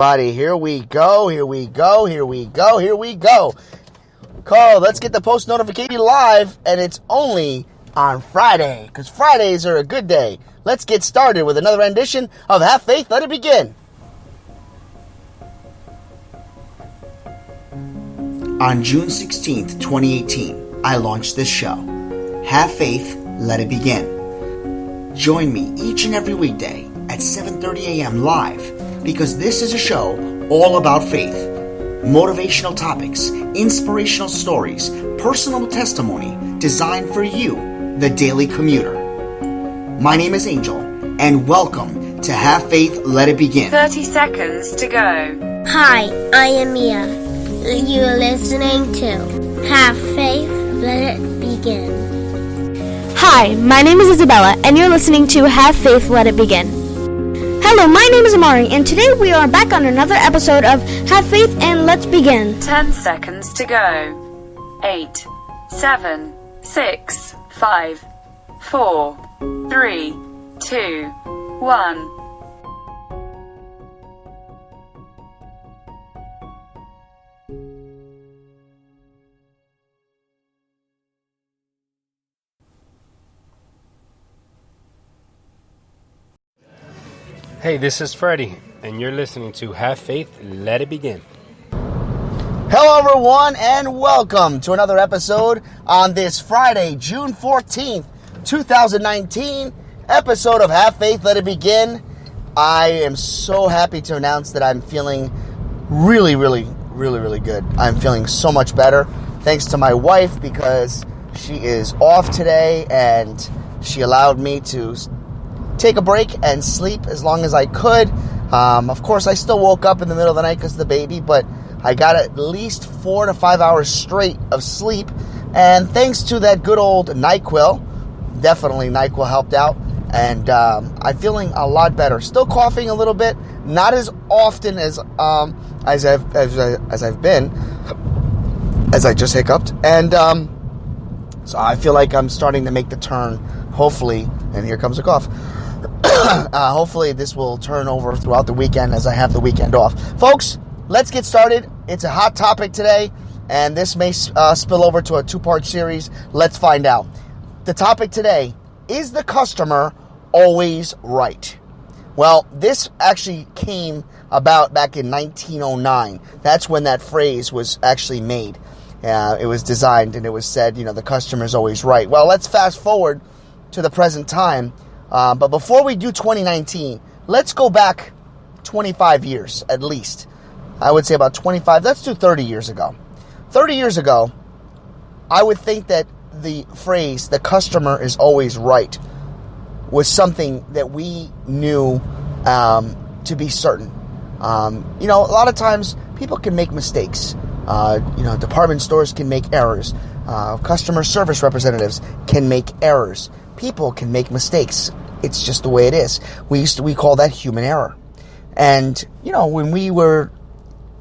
Buddy, here we go. Carl, let's get the post notification live, and it's only on Friday, because Fridays are a good day. Let's get started with another rendition of Have Faith, Let It Begin. On June 16th, 2018, I launched this show, Have Faith, Let It Begin. Join me each and every weekday at 7:30 a.m. live, because this is a show all about faith, motivational topics, inspirational stories, personal testimony designed for you, the daily commuter. My name is Angel, and welcome to Have Faith, Let It Begin. 30 seconds to go. Hi, I am Mia. You're listening to Have Faith, Let It Begin. Hi, my name is Isabella, and you're listening to Have Faith, Let It Begin. Hello, my name is Amari, and today we are back on another episode of Have Faith and Let's Begin. 10 seconds to go. 8, 7, 6, 5, 4, 3, 2, 1. Hey, this is Freddie, and you're listening to Have Faith, Let It Begin. Hello, everyone, and welcome to another episode on this Friday, June 14th, 2019, episode of Have Faith, Let It Begin. I am so happy to announce that I'm feeling really good. I'm feeling so much better, thanks to my wife, because she is off today, and she allowed me to take a break and sleep as long as I could. Of course, I still woke up in the middle of the night because of the baby, but I got at least 4 to 5 hours straight of sleep. And thanks to that good old NyQuil, definitely NyQuil helped out. And I'm feeling a lot better. Still coughing a little bit, not as often as I've been, as I just hiccuped. And so I feel like I'm starting to make the turn, hopefully. And here comes a cough. Hopefully this will turn over throughout the weekend as I have the weekend off. Folks, let's get started. It's a hot topic today, and this may spill over to a two-part series. Let's find out. The topic today, is the customer always right? Well, this actually came about back in 1909. That's when that phrase was actually made. It was designed, and it was said, the customer's always right. Well, let's fast forward to the present time. But before we do 2019, let's go back 25 years at least. I would say about 25. Let's do 30 years ago. 30 years ago, I would think that the phrase, the customer is always right, was something that we knew to be certain. A lot of times people can make mistakes. Department stores can make errors. Customer service representatives can make errors. People can make mistakes. It's just the way it is. We call that human error. And, when we were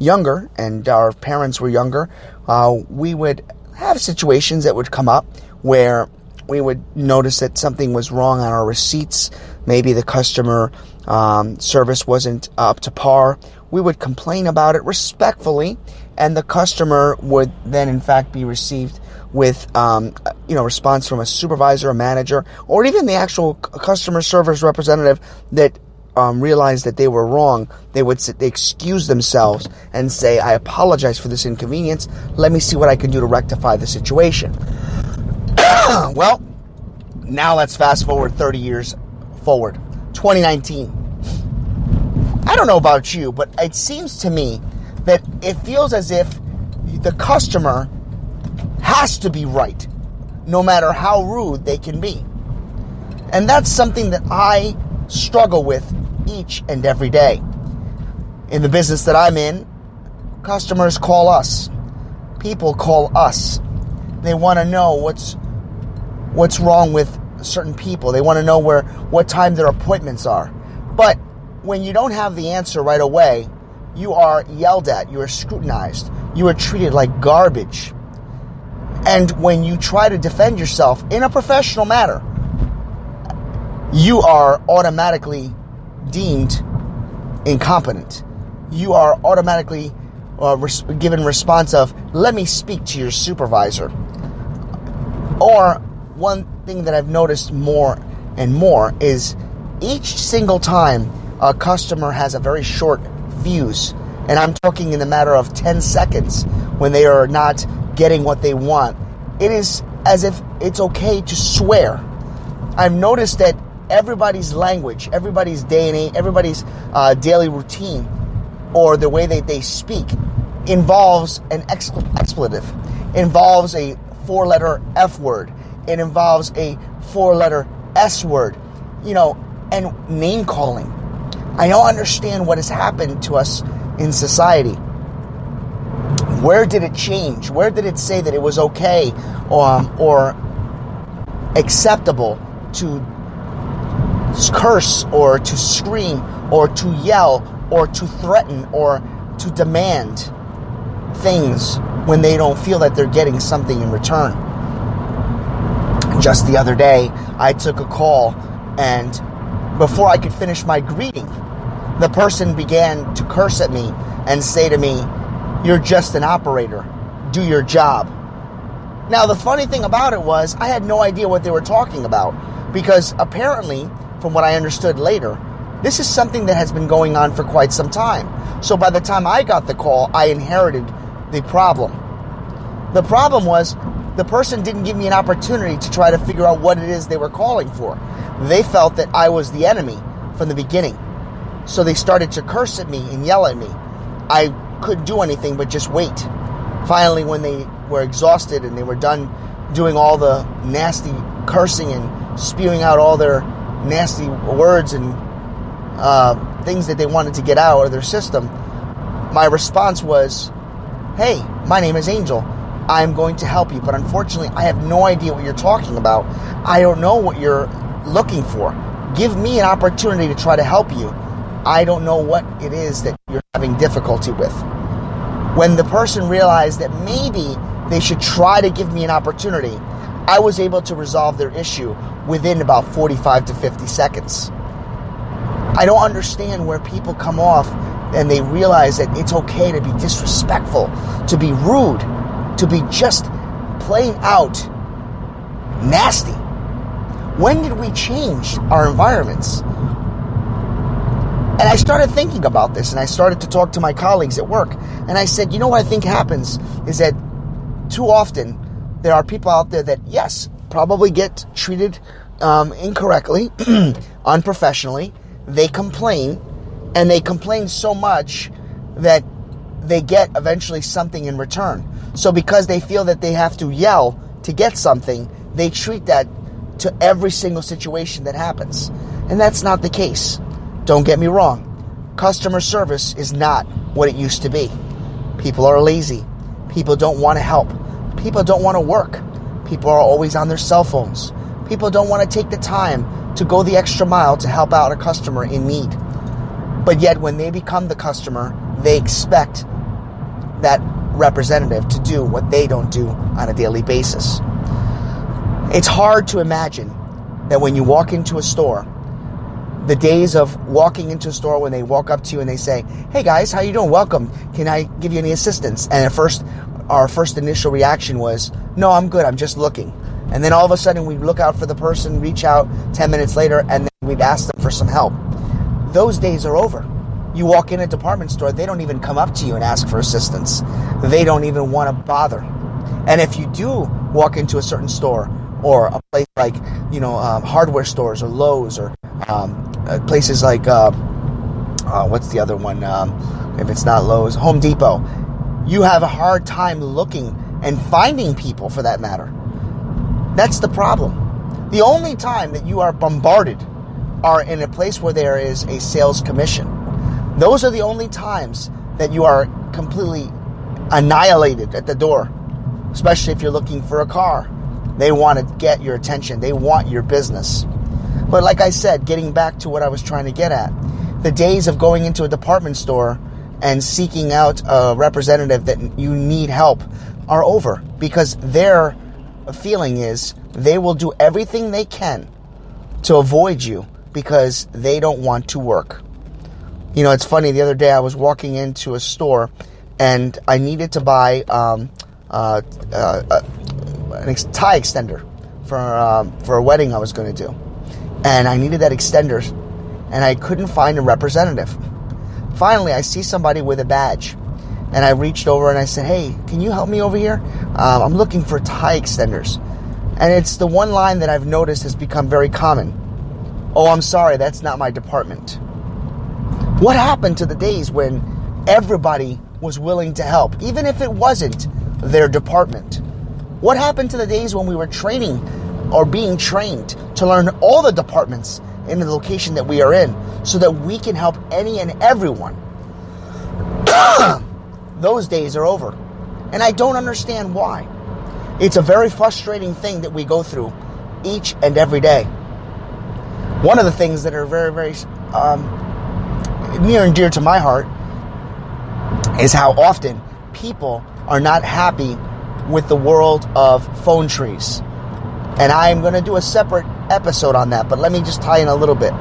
younger and our parents were younger, we would have situations that would come up where we would notice that something was wrong on our receipts. Maybe the customer service wasn't up to par. We would complain about it respectfully, and the customer would then, in fact, be received with, response from a supervisor, a manager, or even the actual customer service representative that realized that they were wrong. They excuse themselves and say, I apologize for this inconvenience. Let me see what I can do to rectify the situation. Well, now let's fast forward 30 years forward. 2019. I don't know about you, but it seems to me that it feels as if the customer has to be right, no matter how rude they can be. And that's something that I struggle with each and every day. In the business that I'm in, customers call us. People call us. They want to know what's wrong with certain people. They want to know what time their appointments are. But when you don't have the answer right away, you are yelled at, you are scrutinized, you are treated like garbage. And when you try to defend yourself in a professional manner, you are automatically deemed incompetent. you are automatically given response of, let me speak to your supervisor. Or one thing that I've noticed more and more is each single time a customer has a very short fuse, and I'm talking in the matter of 10 seconds when they are not getting what they want, it is as if it's okay to swear. I've noticed that everybody's language, everybody's day and age, everybody's daily routine, or the way that they speak involves an expletive, involves a 4-letter F word, it involves a 4-letter S word, and name calling. I don't understand what has happened to us in society. Where did it change? Where did it say that it was okay or acceptable to curse or to scream or to yell or to threaten or to demand things when they don't feel that they're getting something in return? Just the other day, I took a call, and before I could finish my greeting, the person began to curse at me and say to me, "You're just an operator. Do your job." Now, the funny thing about it was I had no idea what they were talking about, because apparently, from what I understood later, this is something that has been going on for quite some time. So by the time I got the call, I inherited the problem. The problem was the person didn't give me an opportunity to try to figure out what it is they were calling for. They felt that I was the enemy from the beginning. So they started to curse at me and yell at me. I couldn't do anything but just wait. Finally, when they were exhausted and they were done doing all the nasty cursing and spewing out all their nasty words and things that they wanted to get out of their system, my response was, "Hey, my name is Angel. I'm going to help you, but unfortunately, I have no idea what you're talking about. I don't know what you're looking for. Give me an opportunity to try to help you. I don't know what it is that you're having difficulty with." When the person realized that maybe they should try to give me an opportunity, I was able to resolve their issue within about 45 to 50 seconds. I don't understand where people come off and they realize that it's okay to be disrespectful, to be rude, to be just plain out nasty. When did we change our environments? And I started thinking about this, and I started to talk to my colleagues at work, and I said, you know what I think happens is that too often there are people out there that, yes, probably get treated incorrectly, unprofessionally. They complain, and they complain so much that they get eventually something in return. So because they feel that they have to yell to get something, they treat that to every single situation that happens. And that's not the case. Don't get me wrong. Customer service is not what it used to be. People are lazy. People don't want to help. People don't want to work. People are always on their cell phones. People don't want to take the time to go the extra mile to help out a customer in need. But yet when they become the customer, they expect that representative to do what they don't do on a daily basis. It's hard to imagine that when you walk into a store, the days of walking into a store when they walk up to you and they say, "Hey guys, how you doing? Welcome. Can I give you any assistance?" And our first initial reaction was, "No, I'm good. I'm just looking." And then all of a sudden we'd look out for the person, reach out 10 minutes later, and then we'd ask them for some help. Those days are over. You walk in a department store, they don't even come up to you and ask for assistance. They don't even want to bother. And if you do walk into a certain store or a place like, hardware stores or Lowe's or places like, what's the other one? If it's not Lowe's, Home Depot. You have a hard time looking and finding people, for that matter. That's the problem. The only time that you are bombarded are in a place where there is a sales commission. Those are the only times that you are completely annihilated at the door, especially if you're looking for a car. They want to get your attention. They want your business. But like I said, getting back to what I was trying to get at, the days of going into a department store and seeking out a representative that you need help are over, because their feeling is they will do everything they can to avoid you because they don't want to work. You know, it's funny. The other day I was walking into a store and I needed to buy a tie extender for a wedding I was going to do. And I needed that extender and I couldn't find a representative. Finally, I see somebody with a badge. And I reached over and I said, hey, can you help me over here? I'm looking for tie extenders. And it's the one line that I've noticed has become very common. Oh, I'm sorry, that's not my department. What happened to the days when everybody was willing to help, even if it wasn't their department? What happened to the days when we were training or being trained to learn all the departments in the location that we are in so that we can help any and everyone? Those days are over. And I don't understand why. It's a very frustrating thing that we go through each and every day. One of the things that are very, very near and dear to my heart is how often people are not happy with the world of phone trees. And I am going to do a separate episode on that, but let me just tie in a little bit.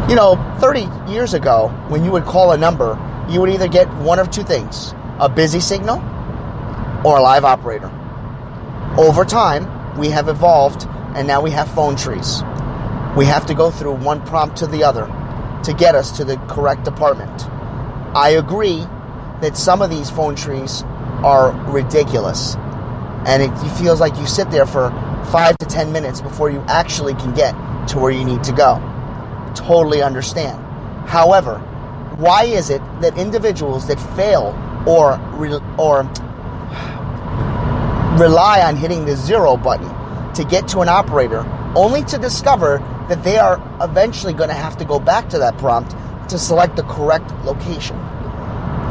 You know, 30 years ago, when you would call a number, you would either get one of two things: a busy signal or a live operator. Over time, we have evolved, and now we have phone trees. We have to go through one prompt to the other to get us to the correct department. I agree that some of these phone trees are ridiculous, and it feels like you sit there for 5 to 10 minutes before you actually can get to where you need to go. Totally understand. However, why is it that individuals that fail or rely on hitting the 0 button to get to an operator, only to discover that they are eventually going to have to go back to that prompt to select the correct location?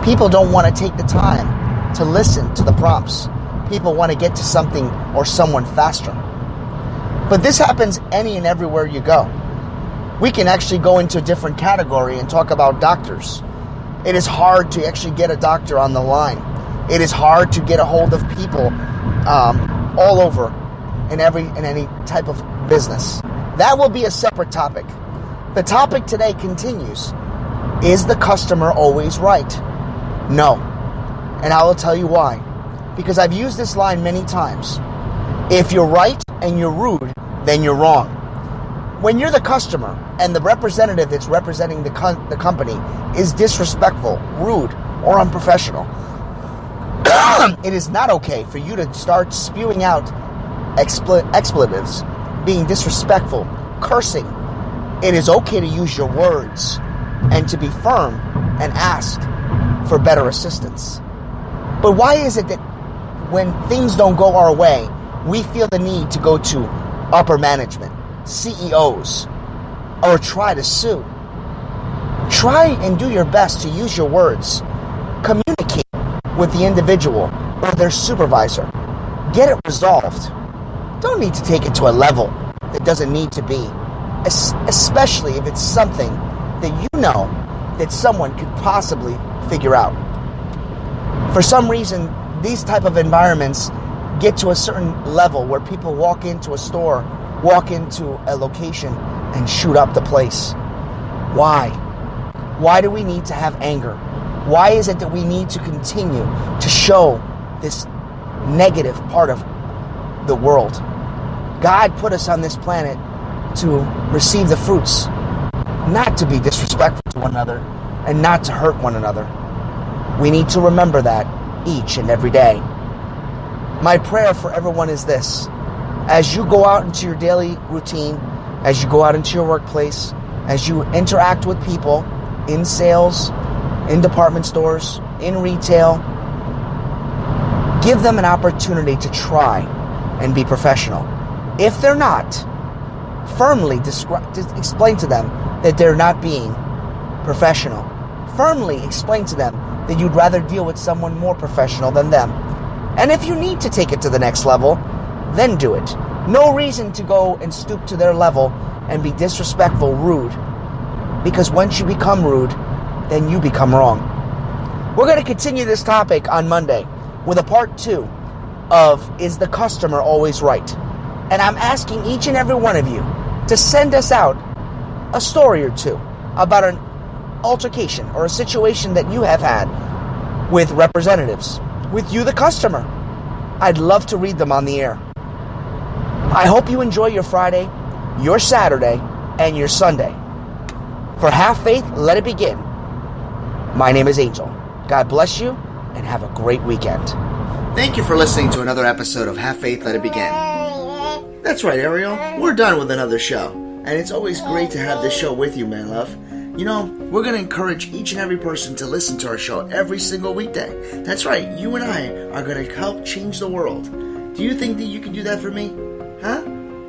People don't want to take the time to listen to the prompts. People want to get to something or someone faster. But this happens any and everywhere you go. We can actually go into a different category and talk about doctors. It is hard to actually get a doctor on the line. It is hard to get a hold of people all over in any type of business. That will be a separate topic. The topic today continues. Is the customer always right? No. And I will tell you why. Because I've used this line many times. If you're right and you're rude, then you're wrong. When you're the customer and the representative that's representing the company is disrespectful, rude, or unprofessional, it is not okay for you to start spewing out expletives, being disrespectful, cursing. It is okay to use your words and to be firm and ask for better assistance. But why is it that when things don't go our way, we feel the need to go to upper management, CEOs, or try to sue? Try and do your best to use your words. Communicate with the individual or their supervisor. Get it resolved. Don't need to take it to a level that doesn't need to be, especially if it's something that you know that someone could possibly figure out. For some reason, these type of environments get to a certain level where people walk into a store, walk into a location, and shoot up the place. Why? Why do we need to have anger? Why is it that we need to continue to show this negative part of the world? God put us on this planet to receive the fruits, not to be disrespectful to one another and not to hurt one another. We need to remember that each and every day. My prayer for everyone is this: as you go out into your daily routine, as you go out into your workplace, as you interact with people in sales, in department stores, in retail, give them an opportunity to try and be professional. If they're not, firmly explain to them that they're not being professional. Firmly explain to them that you'd rather deal with someone more professional than them. And if you need to take it to the next level, then do it. No reason to go and stoop to their level and be disrespectful, rude. Because once you become rude, then you become wrong. We're going to continue this topic on Monday with a part 2 of Is the Customer Always Right? And I'm asking each and every one of you to send us out a story or two about altercation or a situation that you have had with representatives, with you, the customer. I'd love to read them on the air. I hope you enjoy your Friday, your Saturday, and your Sunday. For Have Faith, Let It Begin. My name is Angel. God bless you, and have a great weekend. Thank you for listening to another episode of Have Faith, Let It Begin. That's right, Ariel. We're done with another show. And it's always great to have this show with you, my love. You know, we're going to encourage each and every person to listen to our show every single weekday. That's right, you and I are going to help change the world. Do you think that you can do that for me? Huh?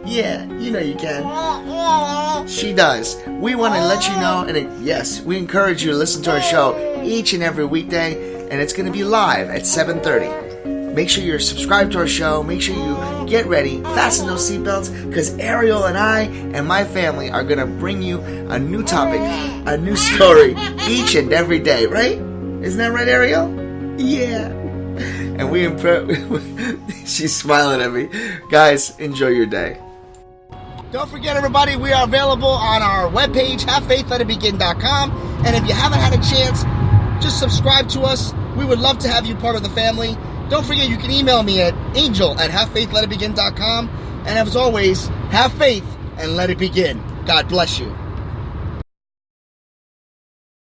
Yeah, you know you can. She does. We want to let you know, and yes, we encourage you to listen to our show each and every weekday, and it's going to be live at 7:30. Make sure you're subscribed to our show. Make sure you get ready, fasten those seatbelts, because Ariel and I and my family are going to bring you a new topic, a new story each and every day, right? Isn't that right, Ariel? Yeah. And she's smiling at me. Guys, enjoy your day. Don't forget, everybody, we are available on our webpage, HaveFaithLetItBegin.com. And if you haven't had a chance, just subscribe to us. We would love to have you part of the family. Don't forget, you can email me at angel@HaveFaithLetItBegin.com. And as always, have faith and let it begin. God bless you.